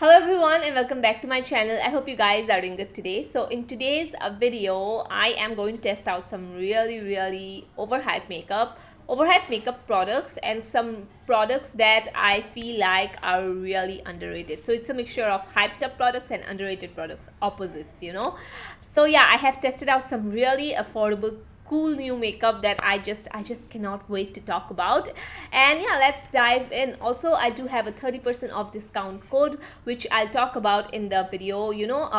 Hello everyone and welcome back to my channel. I hope you guys are doing good today. So in today's video, I am going to test out some really overhyped makeup products and some products that I feel like are really underrated. So it's a mixture of hyped up products and underrated products, opposites. So yeah, I have tested out some really affordable cool new makeup that I just cannot wait to talk about. And yeah, let's dive in. Also, I do have a 30% off discount code which I'll talk about in the video,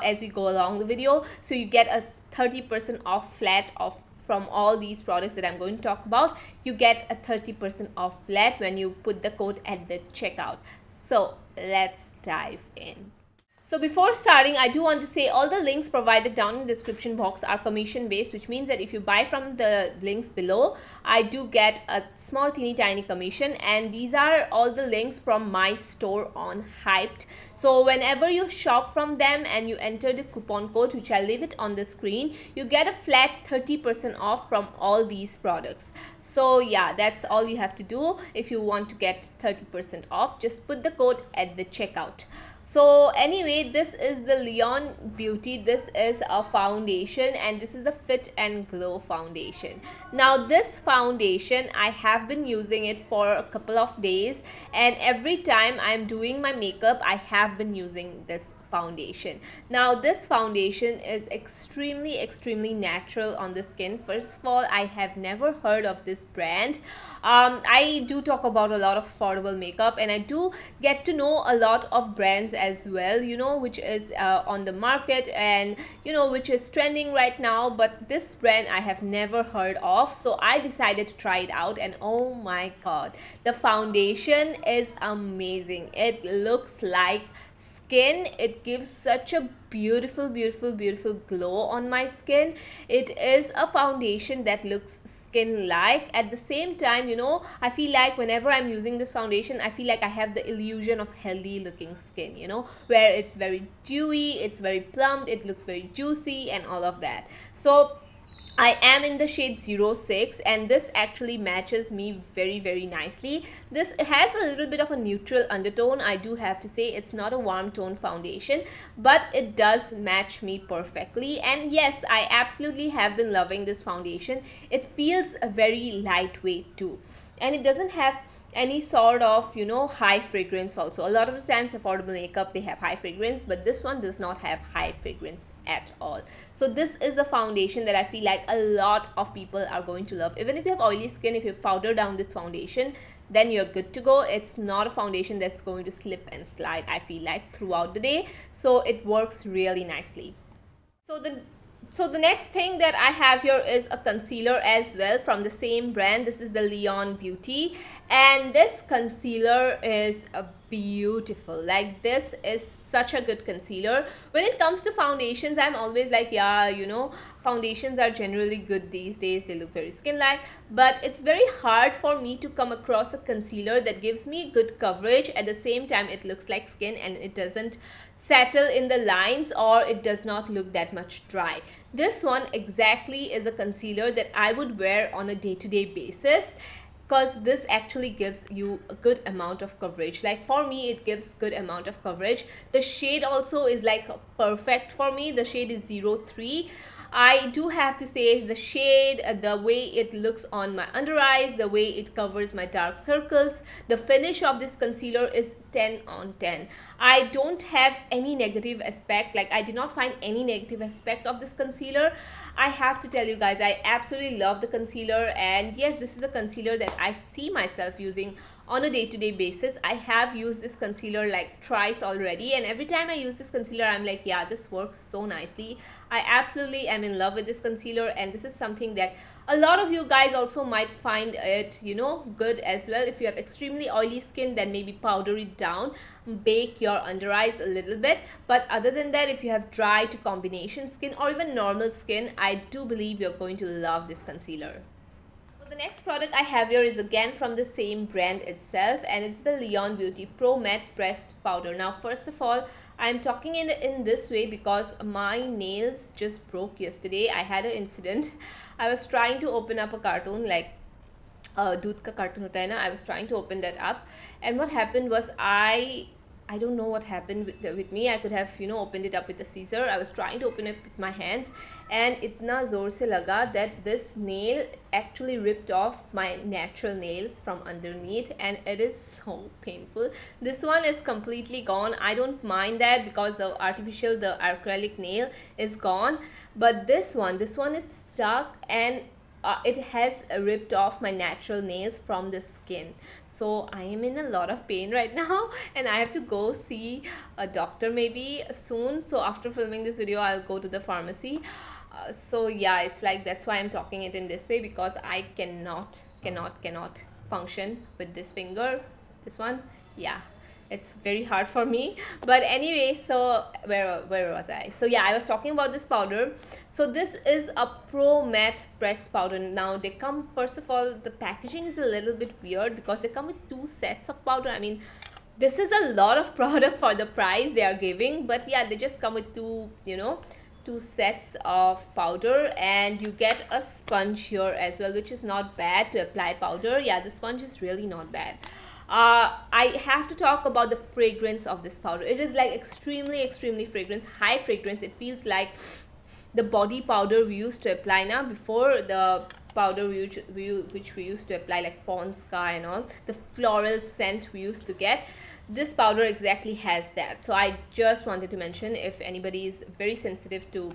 as we go along the video. So you get a 30% off flat of from all these products that I'm going to talk about. You get a 30% off flat when you put the code at the checkout. So let's dive in. So before starting, I do want to say all the links provided down in the description box are commission based, which means that if you buy from the links below, I do get a small teeny tiny commission, and these are all the links from my store on Hyped. So whenever you shop from them and you enter the coupon code, which I'll leave it on the screen, you get a flat 30% off from all these products. So yeah, that's all you have to do. If you want to get 30% off, just put the code at the checkout. So anyway, this is the Lyon Beauty. This is a foundation and this is the Fit and Glow foundation. Now this foundation, I have been using it for a couple of days, and every time I'm doing my makeup, I have been using this foundation. Now this foundation is extremely natural on the skin. First of all, I have never heard of this brand. I do talk about a lot of affordable makeup, and I do get to know a lot of brands as well, which is on the market and which is trending right now, but this brand I have never heard of. So I decided to try it out, and oh my god, the foundation is amazing. It looks like skin. It gives such a beautiful glow on my skin. It is a foundation that looks skin like. At the same time, I feel like whenever I'm using this foundation, I feel like I have the illusion of healthy looking skin, where it's very dewy, it's very plumped, it looks very juicy and all of that. So I am in the shade 06, and this actually matches me very nicely. This has a little bit of a neutral undertone. I do have to say it's not a warm tone foundation, but it does match me perfectly. And yes, I absolutely have been loving this foundation. It feels very lightweight too, and it doesn't have any sort of high fragrance. Also, a lot of the times affordable makeup, they have high fragrance, but this one does not have high fragrance at all. So this is a foundation that I feel like a lot of people are going to love. Even if you have oily skin, if you powder down this foundation, then you're good to go. It's not a foundation that's going to slip and slide, I feel like, throughout the day. So it works really nicely. So the next thing that I have here is a concealer as well from the same brand. This is the Lyon Beauty, and this concealer is a beautiful. Like, this is such a good concealer. When it comes to foundations, I'm always like, yeah, foundations are generally good these days. They look very skin-like, but it's very hard for me to come across a concealer that gives me good coverage. At the same time, it looks like skin and it doesn't settle in the lines, or it does not look that much dry. This one exactly is a concealer that I would wear on a day-to-day basis, because this actually gives you a good amount of coverage. Like, for me, it gives good amount of coverage. The shade also is like perfect for me. The shade is 03. I do have to say, the shade, the way it looks on my under eyes, the way it covers my dark circles, the finish of this concealer is 10 on 10. I don't have any negative aspect. Like, I did not find any negative aspect of this concealer. I have to tell you guys, I absolutely love the concealer, and yes, this is a concealer that I see myself using on a day-to-day basis. I have used this concealer like twice already, and every time I use this concealer, I'm like, yeah, this works so nicely. I absolutely am in love with this concealer, and this is something that a lot of you guys also might find it, good as well. If you have extremely oily skin, then maybe powder it down, bake your under eyes a little bit. But other than that, if you have dry to combination skin or even normal skin, I do believe you're going to love this concealer. The next product I have here is again from the same brand itself, and it's the Lyon Beauty Pro Matte Pressed Powder. Now, first of all, I'm talking in this way because my nails just broke yesterday. I had an incident. I was trying to open up a cartoon, like दूध का cartoon होता है ना. I was trying to open that up, and what happened was I I don't know what happened with me. I could have, you know, opened it up with a scissor. I was trying to open it with my hands, and itna zor se laga that this nail actually ripped off my natural nails from underneath, and it is so painful. This one is completely gone. I don't mind that because the acrylic nail is gone, but this one is stuck, and it has ripped off my natural nails from the skin. So I am in a lot of pain right now, and I have to go see a doctor maybe soon. So after filming this video, I'll go to the pharmacy. So yeah, it's like, that's why I'm talking it in this way, because I cannot function with this finger. This one, yeah, it's very hard for me. But anyway, so where was I? So yeah, I was talking about this powder. So this is a pro matte pressed powder. Now they come, first of all, the packaging is a little bit weird because they come with 2 sets of powder. I mean, this is a lot of product for the price they are giving, but yeah, they just come with 2, you know, 2 sets of powder, and you get a sponge here as well, which is not bad to apply powder. Yeah, the sponge is really not bad. I have to talk about the fragrance of this powder. It is like extremely fragrance, high fragrance. It feels like the body powder we used to apply now, before the powder which we used to apply, like Pond's and all, the floral scent we used to get. This powder exactly has that. So I just wanted to mention, if anybody is very sensitive to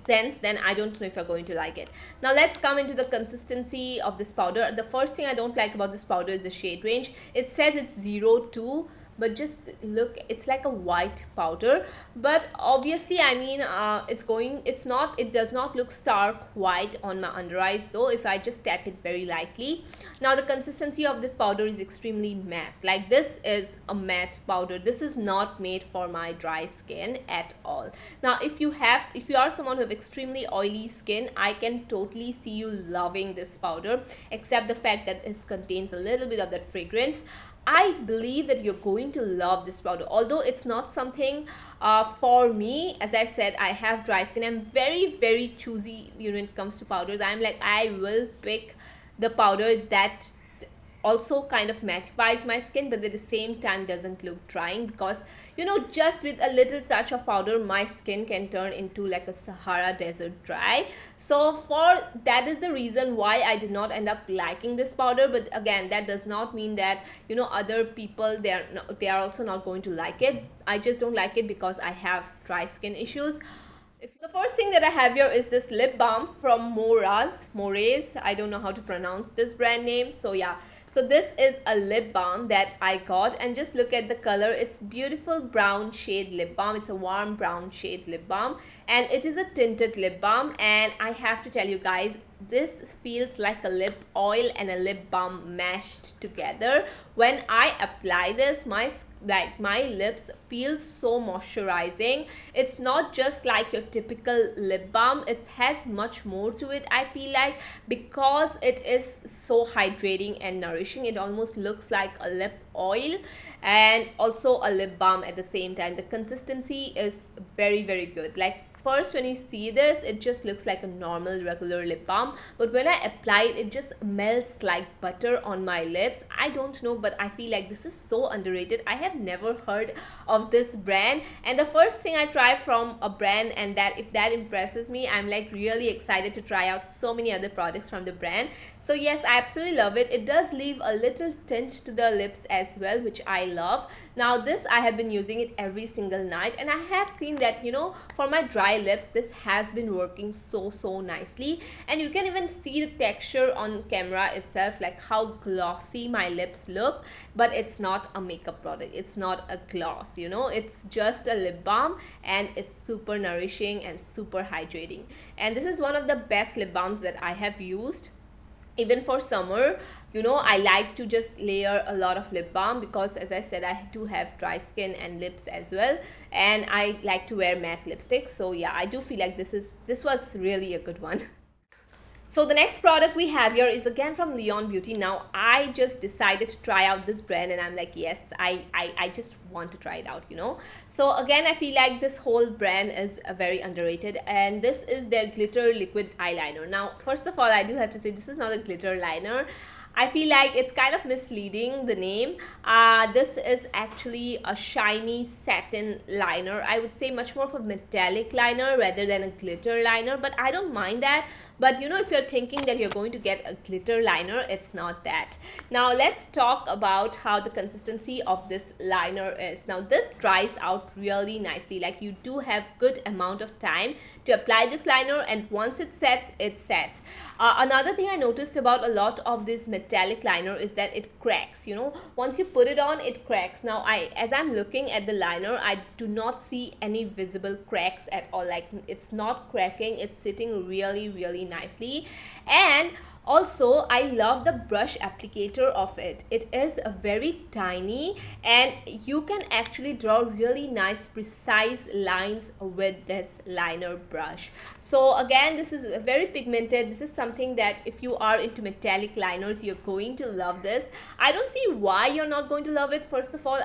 scents, then I don't know if you're going to like it. Now let's come into the consistency of this powder. The first thing I don't like about this powder is the shade range. It says it's 02, but just look, it's like a white powder, but obviously, I mean, it does not look stark white on my under eyes though, if I just tap it very lightly. Now the consistency of this powder is extremely matte. Like, this is a matte powder. This is not made for my dry skin at all. Now if you are someone who have extremely oily skin, I can totally see you loving this powder, except the fact that it contains a little bit of that fragrance. I believe that you're going to love this powder, although it's not something for me. As I said, I have dry skin. I'm very choosy when it comes to powders. I'm like, I will pick the powder that also kind of mattifies my skin, but at the same time doesn't look drying, because, you know, just with a little touch of powder, my skin can turn into like a Sahara desert dry. So that is the reason why I did not end up liking this powder. But again, that does not mean that, you know, other people, they are also not going to like it. I just don't like it because I have dry skin issues. The first thing that I have here is this lip balm from Moraze. I don't know how to pronounce this brand name. So yeah, so this is a lip balm that I got, and just look at the color. It's beautiful brown shade lip balm. It's a warm brown shade lip balm, and it is a tinted lip balm. And I have to tell you guys, this feels like a lip oil and a lip balm mashed together. When I apply this, my lips feel so moisturizing. It's not just like your typical lip balm. It has much more to it, I feel like, because it is so hydrating and nourishing. It almost looks like a lip oil and also a lip balm at the same time. The consistency is very good. Like, first, when you see this, it just looks like a normal regular lip balm, but when I apply it, it just melts like butter on my lips. I don't know, but I feel like this is so underrated. I have never heard of this brand, and the first thing I try from a brand, and that if that impresses me, I'm like really excited to try out so many other products from the brand. So yes, I absolutely love it. It does leave a little tint to the lips as well, which I love. Now this, I have been using it every single night, and I have seen that, you know, for my dry lips, this has been working so nicely. And you can even see the texture on camera itself, like how glossy my lips look. But it's not a makeup product, it's not a gloss, you know, it's just a lip balm, and it's super nourishing and super hydrating. And this is one of the best lip balms that I have used. Even for summer, you know, I like to just layer a lot of lip balm, because as I said, I do have dry skin and lips as well, and I like to wear matte lipstick. So yeah, I do feel like this was really a good one. So the next product we have here is again from Lyon Beauty. Now I just decided to try out this brand, and I'm like, yes, I just want to try it out, you know. So again, I feel like this whole brand is very underrated, and this is their glitter liquid eyeliner. Now first of all, I do have to say, this is not a glitter liner. I feel like it's kind of misleading, the name. This is actually a shiny satin liner. I would say much more of a metallic liner rather than a glitter liner, but I don't mind that. But you know, if you're thinking that you're going to get a glitter liner, it's not that. Now let's talk about how the consistency of this liner is. Now this dries out really nicely. Like, you do have good amount of time to apply this liner, and once it sets, it sets. Another thing I noticed about a lot of this metallic liner is that it cracks. You know, once you put it on, it cracks. Now as I'm looking at the liner, I do not see any visible cracks at all. Like, it's not cracking, it's sitting really nicely. And also, I love the brush applicator of it. It is a very tiny, and you can actually draw really nice precise lines with this liner brush. So again, this is very pigmented. This is something that if you are into metallic liners, you're going to love this. I don't see why you're not going to love it. First of all,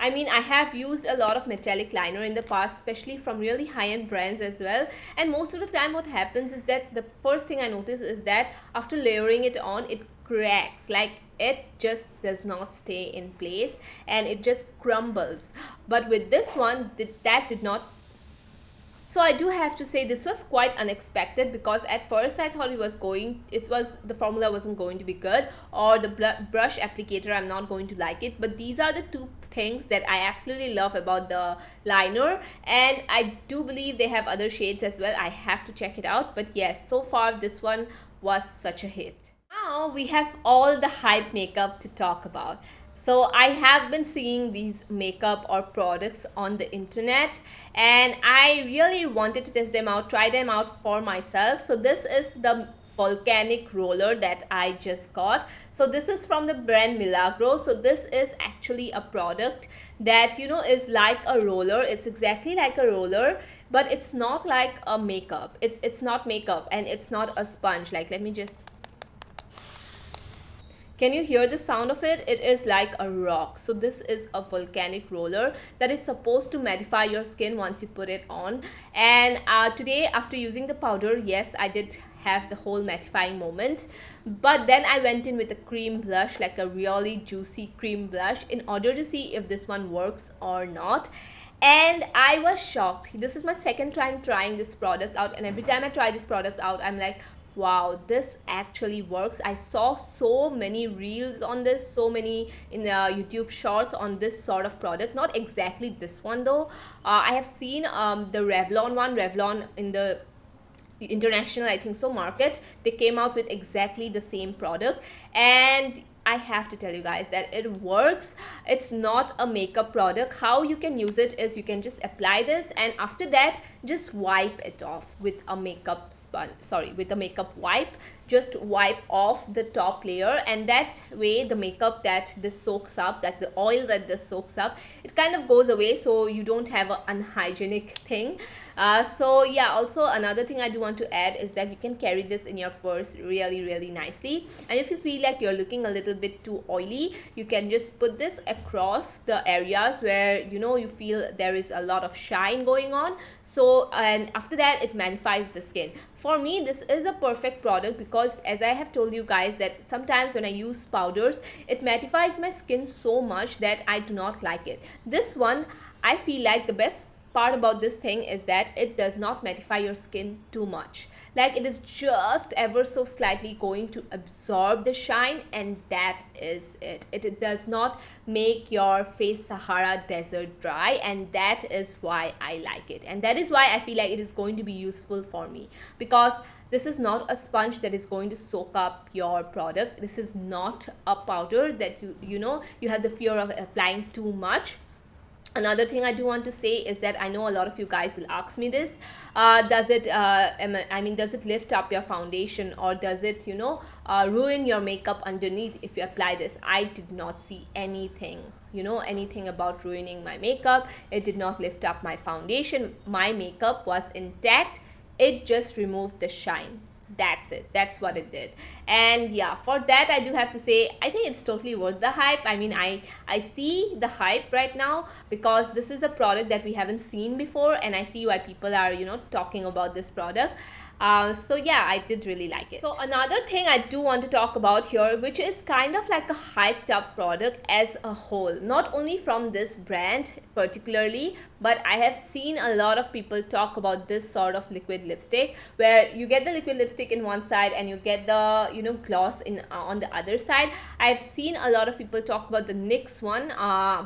I mean, I have used a lot of metallic liner in the past, especially from really high-end brands as well. And most of the time what happens is that the first thing I notice is that after layering it on, it cracks. Like, it just does not stay in place and it just crumbles. But with this one, that did not. So I do have to say this was quite unexpected, because at first I thought the formula wasn't going to be good, or the brush applicator, I'm not going to like it. But these are the two things that I absolutely love about the liner, and I do believe they have other shades as well. I have to check it out, but yes, so far this one was such a hit. Now we have all the hype makeup to talk about. So I have been seeing these makeup or products on the internet, and I really wanted to test them out, try them out for myself. So this is the Volcanic roller that I just got. So this is from the brand Milagro. So this is actually a product that, you know, is like a roller. It's exactly like a roller, but it's not like a makeup. It's not makeup, and it's not a sponge. Like, let me just... Can you hear the sound of it? It is like a rock. So this is a volcanic roller that is supposed to mattify your skin once you put it on. And today, after using the powder, yes, I did have the whole mattifying moment. But then I went in with a cream blush, like a really juicy cream blush, in order to see if this one works or not. And I was shocked. This is my second time trying this product out, and every time I try this product out, I'm like, wow, this actually works. I saw so many reels on this, so many in the YouTube shorts on this sort of product. Not exactly this one though. I have seen the Revlon one, Revlon in the international, I think so, market. They came out with exactly the same product, and I have to tell you guys that it works. It's not a makeup product. How you can use it is you can just apply this, and after that just wipe it off with a makeup sponge, with a makeup wipe. Just wipe off the top layer, and that way the makeup that this soaks up, like the oil that this soaks up, it kind of goes away, so you don't have an unhygienic thing. So yeah, also another thing I do want to add is that you can carry this in your purse really nicely. And if you feel like you're looking a little bit too oily, you can just put this across the areas where, you know, you feel there is a lot of shine going on. So, and after that it mattifies the skin. For me, this is a perfect product because, as I have told you guys, that sometimes when I use powders, it mattifies my skin so much that I do not like it. This one, I feel like the best part about this thing is that it does not mattify your skin too much. Like, it is just ever so slightly going to absorb the shine, and that is it. It does not make your face Sahara desert dry, and that is why I like it, and that is why I feel like it is going to be useful for me, because this is not a sponge that is going to soak up your product. This is not a powder that you know you have the fear of applying too much. Another thing I do want to say is that I know a lot of you guys will ask me this, does it lift up your foundation, or does it, you know, ruin your makeup underneath if you apply this? I did not see anything, you know, anything about ruining my makeup. It did not lift up my foundation. My makeup was intact. It just removed the shine. That's it. That's what it did. And yeah, for that I do have to say I think it's totally worth the hype. I mean, I see the hype right now because this is a product that we haven't seen before, and I see why people are, you know, talking about this product. So yeah, I did really like it. So another thing I do want to talk about here, which is kind of like a hyped up product as a whole, not only from this brand particularly, but I have seen a lot of people talk about this sort of liquid lipstick where you get the liquid lipstick in one side and you get the, you know, gloss in on the other side. I've seen a lot of people talk about the NYX one,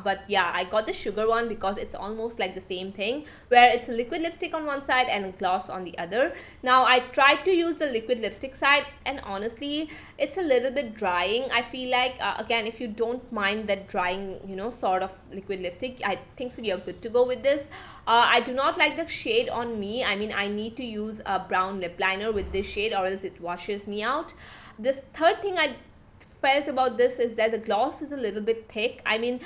but yeah, I got the sugar one because it's almost like the same thing where it's a liquid lipstick on one side and a gloss on the other. Now I tried to use the liquid lipstick side, and honestly it's a little bit drying. I feel like again, if you don't mind that drying, you know, sort of liquid lipstick, I think so you're good to go with this. I do not like the shade on me. I mean, I need to use a brown lip liner with this shade or else it washes me out. This third thing I felt about this is that the gloss is a little bit thick. I mean,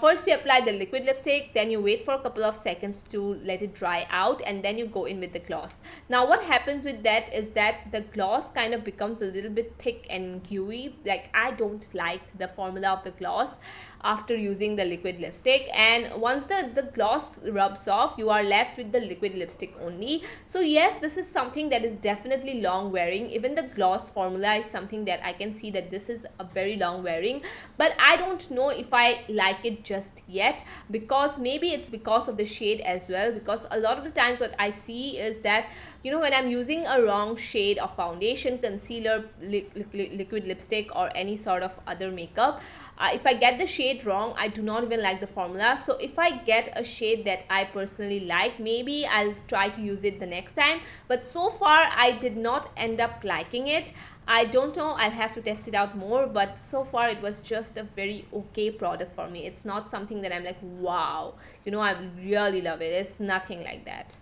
first you apply the liquid lipstick, then you wait for a couple of seconds to let it dry out, and then you go in with the gloss. Now what happens with that is that the gloss kind of becomes a little bit thick and gooey. Like, I don't like the formula of the gloss after using the liquid lipstick, and once the gloss rubs off, you are left with the liquid lipstick only. So yes, this is something that is definitely long wearing. Even the gloss formula is something that I can see that this is a very long wearing, but I don't know if I like it just yet, because maybe it's because of the shade as well, because a lot of the times what I see is that, you know, when I'm using a wrong shade of foundation, concealer, liquid lipstick or any sort of other makeup, if I get the shade wrong, I do not even like the formula. So if I get a shade that I personally like, maybe I'll try to use it the next time, but so far I did not end up liking it. I don't know, I'll have to test it out more, but so far it was just a very okay product for me. It's not something that I'm like, wow, you know, I really love it. It's nothing like that.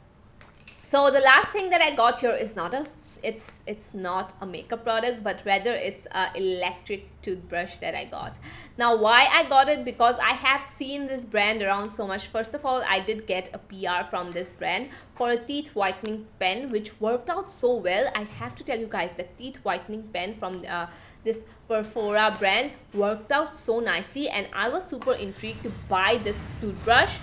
So the last thing that I got here is not a it's not a makeup product, but rather it's a electric toothbrush that I got. Now why I got it, because I have seen this brand around so much. First of all, I did get a PR from this brand for a teeth whitening pen, which worked out so well. I have to tell you guys, the teeth whitening pen from this Perfora brand worked out so nicely, and I was super intrigued to buy this toothbrush.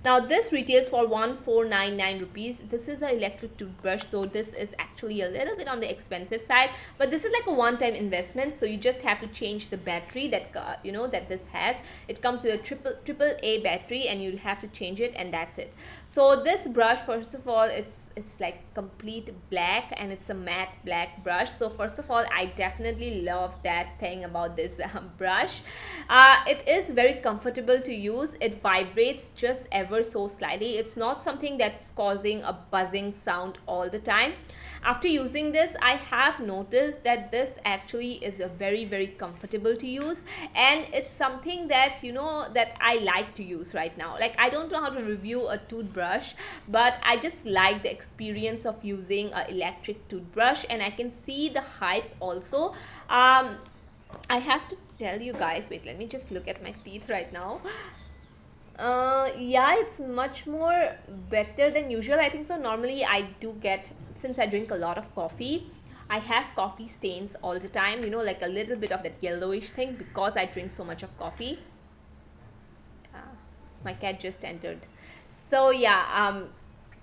Now this retails for 1499 rupees. This is an electric toothbrush, so this is actually a little bit on the expensive side, but this is like a one-time investment. So you just have to change the battery that you know that this has. It comes with a triple A battery, and you have to change it, and that's it. So this brush, first of all, it's like complete black, and it's a matte black brush. So first of all, I definitely love that thing about this brush. It is very comfortable to use. It vibrates just ever so slightly. It's not something that's causing a buzzing sound all the time. After using this, I have noticed that this actually is a very comfortable to use, and it's something that, you know, that I like to use right now. Like, I don't know how to review a toothbrush, but I just like the experience of using an electric toothbrush, and I can see the hype also. I have to tell you guys, wait, let me just look at my teeth right now. Yeah, it's much more better than usual, I think so. Normally I do get, since I drink a lot of coffee, I have coffee stains all the time, you know, like a little bit of that yellowish thing, because I drink so much of coffee. My cat just entered. So yeah,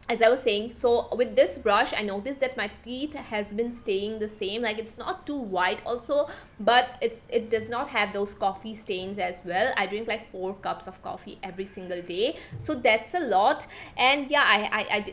as I was saying, so with this brush, I noticed that my teeth has been staying the same. Like, it's not too white also, but it does not have those coffee stains as well. I drink like 4 cups of coffee every single day, so that's a lot. And yeah,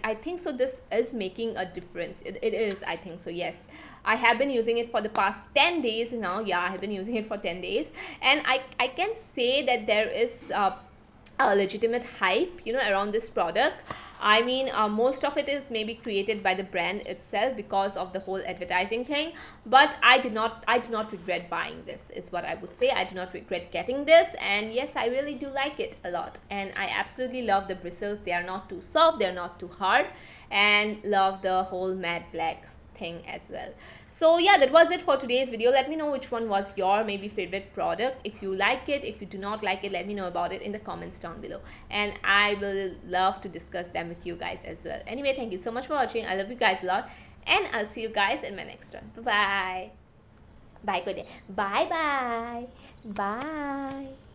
I think so this is making a difference. It is, I think so, yes. I have been using it for the past 10 days now. Yeah, I have been using it for 10 days, and I can say that there is a legitimate hype, you know, around this product. I mean, most of it is maybe created by the brand itself because of the whole advertising thing, but I do not regret buying this, is what I would say. I do not regret getting this, and yes, I really do like it a lot, and I absolutely love the bristles. They are not too soft, they're not too hard, and love the whole matte black thing as well. So yeah, that was it for today's video. Let me know which one was your maybe favorite product. If you like it, if you do not like it, let me know about it in the comments down below, and I will love to discuss them with you guys as well. Anyway, thank you so much for watching. I love you guys a lot, And I'll see you guys in my next one. Bye bye. Bye, good day. Bye bye. Bye.